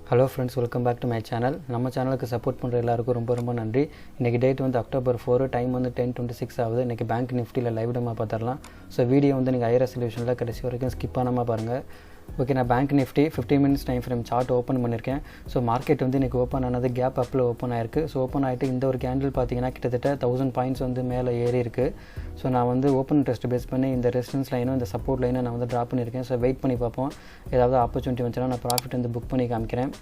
Hello friends, welcome back to my channel. நம்ம சேனலுக்கு support பண்ணுற எல்லாருக்கும் ரொம்ப நன்றி. இன்றைக்கி டேட் வந்து October 4, டைம் வந்து 10:26 ஆகுது. இன்றைக்கி பேங்க் நிஃப்டியில் லைவ் டெமோ பார்த்துடலாம். ஸோ வீடியோ வந்து நீங்கள் ஹையர் ரெசல்யூஷனில் கடைசி வரைக்கும் ஸ்கிப் பண்ணாமல் பாருங்கள். ஓகே, நான் bank Nifty 15 minutes time frame chart open பண்ணியிருக்கேன். ஸோ மார்க்கெட் வந்து இன்றைக்கி ஓப்பன் ஆனது கேப் அப்பில் ஓப்பன் ஆயிருக்கு. ஸோ ஓப்பன் ஆகிட்டு இந்த ஒரு கேண்டில் பார்த்தீங்கன்னா கிட்டத்தட்ட 1000 பாயிண்ட்ஸ் வந்து மேலே ஏறி இருக்குது. ஸோ நான் வந்து ஓப்பன் இன்ட்ரெஸ்ட் பேஸ் பண்ணி இந்த ரெசிஸ்டன்ஸ் லைனும் இந்த சப்போர்ட் லைனும் நான் வந்து ட்ராப் பண்ணியிருக்கேன். ஸோ வெயிட் பண்ணி பார்ப்போம். ஏதாவது ஆப்பர்ச்சுனிட்டி வந்துச்சுன்னா நான் ப்ராஃபிட் வந்து புக் பண்ணி காமிக்கிறேன்.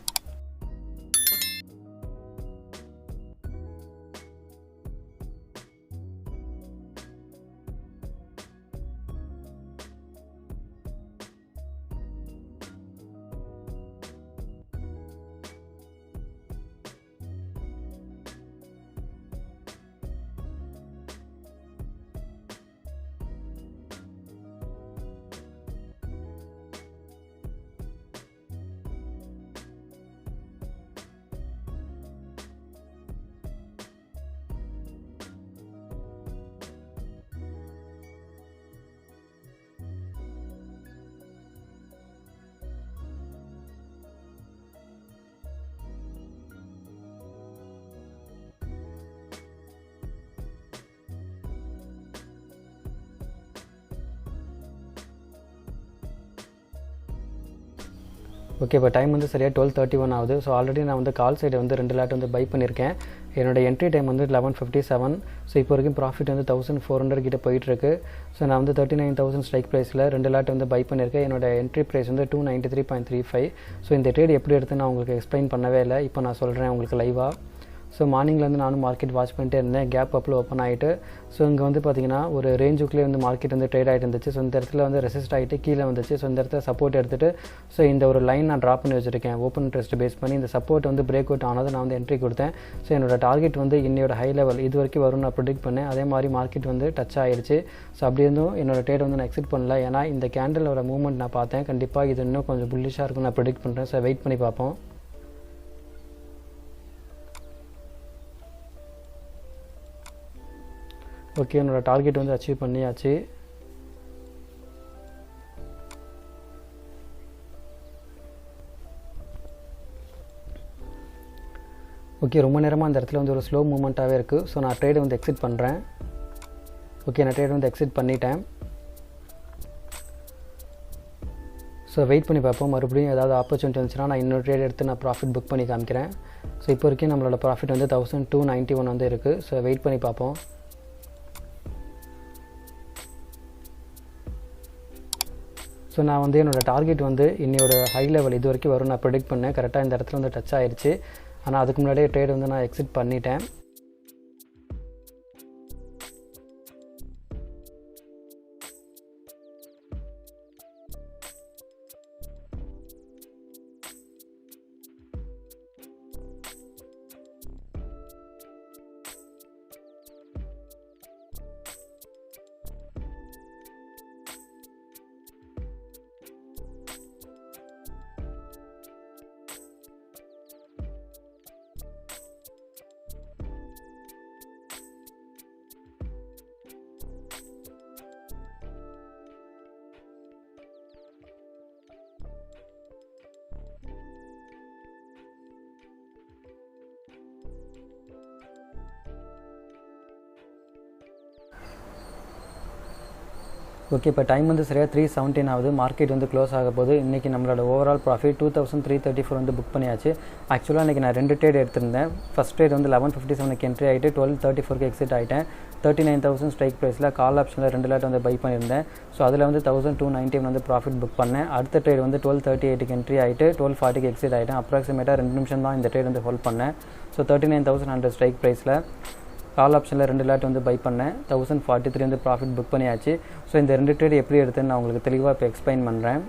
ஓகே, இப்போ டைம் வந்து சரியாக 12:31 ஆகுது. ஸோ ஆல்ரெடி நான் வந்து கால் சைடு வந்து 2 லாட் வந்து பை பண்ணியிருக்கேன். என்னோடய என்ட்ரி டைம் வந்து 11:57. ஸோ இப்போ வரைக்கும் ப்ராஃபிட் வந்து 1400 கிட்ட போயிட்டுருக்கு. ஸோ நான் வந்து 39,000 ஸ்ட்ரைக் ப்ரைஸில் 2 லாட் வந்து பை பண்ணியிருக்கேன். என்னோடய என்ட்ரி ப்ரைஸ் வந்து 293.35. ஸோ இந்த ட்ரேட் எப்படி எடுத்து நான் உங்களுக்கு எக்ஸ்பிளைன் பண்ணவே இல்லை. இப்போ நான் சொல்கிறேன் உங்களுக்கு லைவாக. ஸோ மார்னிங்லேருந்து நானும் மார்க்கெட் வாட்ச் பண்ணிட்டே இருந்தேன். கேப் அப்பில் ஓப்பன் ஆகிட்டு ஸோ இங்கே வந்து பார்த்திங்கன்னா ஒரு ரேஞ்சுக்குள்ளே வந்து மார்க்கெட் வந்து ட்ரேட் ஆகிட்டு இருந்துச்சு. ஸோ இந்த இடத்துல வந்து ரெசிஸ்ட் ஆகிட்டு கீழே வந்துச்சு. ஸோ இந்த இடத்துல சப்போர்ட் எடுத்துகிட்டு ஸோ இந்த ஒரு லைன் நான் ட்ராப் பண்ணி வச்சுருக்கேன். ஓப்பன் இன்ட்ரெஸ்ட் பேஸ் பண்ணி இந்த சப்போர்ட் வந்து பிரேக் அவுட் ஆனது நான் வந்து என்ட்ரி கொடுத்தேன். ஸோ என்னோட டார்கெட் வந்து இன்னையோட ஹை லெவல் இது வரைக்கும் வரும்னு நான் ப்ரிடிக்ட் பண்ணேன். அதே மாதிரி மார்க்கெட் வந்து டச் ஆகிடுச்சு. ஸோ அப்படி இருந்தும் என்னோட ட்ரேட் வந்து நான் எக்ஸிட் பண்ணல. ஏன்னா இந்த கேண்டலோட மூவ்மெண்ட் நான் பார்த்தேன். கண்டிப்பாக இது இன்னும் கொஞ்சம் புல்லிஷாக இருக்கும்னு நான் ப்ரிடிக்ட் பண்ணுறேன். ஸோ வெயிட் பண்ணி பார்ப்போம். ஓகே, என்னோடய டார்கெட் வந்து அச்சீவ் பண்ணியாச்சு. ஓகே, ரொம்ப நேரமாக அந்த இடத்துல வந்து ஒரு ஸ்லோ மூமெண்ட்டாகவே இருக்குது. ஸோ நான் ட்ரேட் வந்து எக்ஸிட் பண்ணுறேன். ஓகே, நான் ட்ரேட் வந்து எக்ஸிட் பண்ணிட்டேன். ஸோ வெயிட் பண்ணி பார்ப்போம். மறுபடியும் ஏதாவது ஆப்பர்ச்சுனிட்டி வந்துச்சுன்னா நான் இன்னொரு ட்ரேட் எடுத்து நான் ப்ராஃபிட் புக் பண்ணி காமிக்கிறேன். ஸோ இப்போ வரைக்கும் நம்மளோட ப்ராஃபிட் வந்து 1291 வந்து இருக்குது. ஸோ வெயிட் பண்ணி பார்ப்போம். ஸோ நான் வந்து என்னோடய டார்கெட் வந்து இன்னையோட ஹை லெவல் இது வரைக்கும் வரும் நான் ப்ரெடிக்ட் பண்ணேன். கரெக்டாக இந்த இடத்துல வந்து டச் ஆகிடுச்சு. ஆனால் அதுக்கு முன்னாடியே ட்ரேட் வந்து நான் எக்ஸிட் பண்ணிட்டேன். ஓகே, இப்போ டைம் வந்து சரியாக 3:17 ஆகுது. மார்க்கெட் வந்து க்ளோஸ் ஆக போது. இன்றைக்கி நம்மளோட ஓவரால் ப்ராஃபிட் 2334 வந்து புக் பண்ணியாச்சு. ஆக்சுவலாக இன்றைக்கி நான் 2 ட்ரேட் எடுத்திருந்தேன். ஃபஸ்ட் ட்ரேட் வந்து 11:57 என்ட்ரி ஆகிட்டு 12:34 எக்ஸிட் ஆகிட்டேன். 39,000 ஸ்ட்ரைக் ப்ரைஸில் கால் ஆப்ஷனில் 2 லாட் வந்து பை பண்ணியிருந்தேன். ஸோ அதில் வந்து 1291 வந்து ப்ராஃபிட் புக் பண்ணேன். அடுத்த ட்ரேட் வந்து 12:38 என்ட்ரி ஆகிட்டு 12:40 எக்ஸிட் ஆகிட்டேன். அப்ராக்சிமேட்டாக 2 நிமிஷம் தான் இந்த ட்ரேட் வந்து ஹோல்ட் பண்ணேன். ஸோ 39,100 ஸ்ட்ரைக் ப்ரைஸில் கால் ஆப்ஷனில் 2 லாட் வந்து பை பண்ணேன். 1043 வந்து ப்ராஃபிட் புக் பண்ணியாச்சு. ஸோ இந்த 2 ட்ரேட் எப்படி எடுத்துன்னு நான் உங்களுக்கு தெளிவாக இப்போ எக்ஸ்பிளைன் பண்ணுறேன்.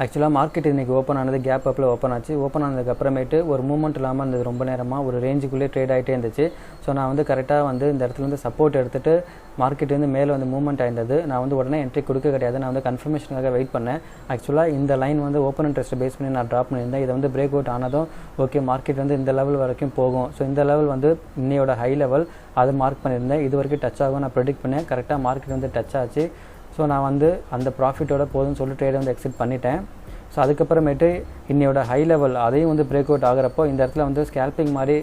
ஆக்சுவலாக மார்க்கெட் இன்றைக்கி ஓப்பன் ஆனது கேப் அப்பில் ஓப்பன் ஆச்சு. ஓப்பன் ஆனதுக்கப்புறமேட்டு ஒரு மூவ்மெண்ட் இல்லாமல் இருந்தது. ரொம்ப நேரமாக ஒரு ரேஞ்சுக்குள்ளே ட்ரேட் ஆகிட்டே இருந்துச்சு. ஸோ நான் வந்து கரெக்டாக வந்து இந்த இடத்துல வந்து சப்போர்ட் எடுத்துகிட்டு மார்க்கெட் வந்து மேலே வந்து மூவ்மெண்ட் ஆயிருந்தது. நான் வந்து உடனே என்ட்ரி கொடுக்க கிடையாது. நான் வந்து கன்ஃபர்மேஷனுக்காக வெயிட் பண்ணேன். ஆக்சுவலாக இந்த லைன் வந்து ஓப்பன் இன்ட்ரெஸ்ட் பேஸ் பண்ணி நான் ட்ராப் பண்ணியிருந்தேன். இதை வந்து பிரேக் அவுட் ஆனதும் ஓகே மார்க்கெட் வந்து இந்த லெவல் வரைக்கும் போகும். ஸோ இந்த லெவல் வந்து இன்னையோட ஹை லெவல் அது மார்க் பண்ணியிருந்தேன். இது வரைக்கும் டச் ஆகும் நான் ப்ரெடிக்ட் பண்ணேன். கரெக்டாக மார்க்கெட் வந்து டச் ஆச்சு. ஸோ நான் வந்து அந்த ப்ராஃபிட்டோட போதும்னு சொல்லிட்டு ட்ரேட் வந்து எக்ஸிட் பண்ணிட்டேன். ஸோ அதுக்கப்புறமேட்டு இன்னையோட ஹை லெவல் அதையும் வந்து பிரேக் அவுட் ஆகிறப்போ இந்த இடத்துல வந்து ஸ்கேல்பிங் மாதிரி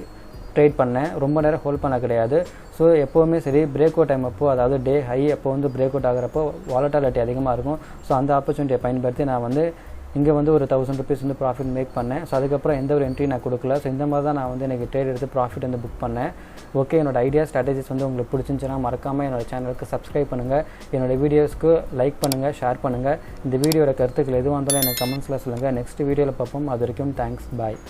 ட்ரேட் பண்ணேன், ரொம்ப நேரம் ஹோல்ட் பண்ண கிடையாது. ஸோ எப்போவுமே சரி பிரேக் அவுட் டைம் அப்போ, அதாவது டே ஹை அப்போ வந்து பிரேக் அவுட் ஆகிறப்போ வாலட்டாலிட்டி அதிகமாக இருக்கும். ஸோ அந்த ஆப்பர்ச்சுனிட்டியை பயன்படுத்தி நான் வந்து இங்கே வந்து ஒரு 1000 rupees வந்து ப்ராஃபிட் மேக் பண்ணேன். ஸோ அதுக்கப்புறம் எந்த ஒரு என்ட்ரி நான் கொடுக்கல. ஸோ இந்த மாதிரி தான் நான் வந்து எனக்கு ட்ரேட் எடுத்து ப்ராஃபிட் வந்து புக் பண்ணேன். ஓகே, என்னோட ஐடியா ஸ்ட்ராட்டஜிஸ் வந்து உங்களுக்கு பிடிச்சிருந்துச்சுன்னா மறக்காமல் என்னோட சேனலுக்கு சப்ஸ்கிரைப் பண்ணுங்கள், என்னோடய வீடியோஸ்க்கு லைக் பண்ணுங்கள், ஷேர் பண்ணுங்கள். இந்த வீடியோட கருத்துக்கள் எதுவாக இருந்தாலும் எனக்கு கமெண்ட்ஸில் சொல்லுங்கள். நெக்ஸ்ட் வீடியோவில் பார்ப்போம். அது வரைக்கும் தேங்க்ஸ், பாய்.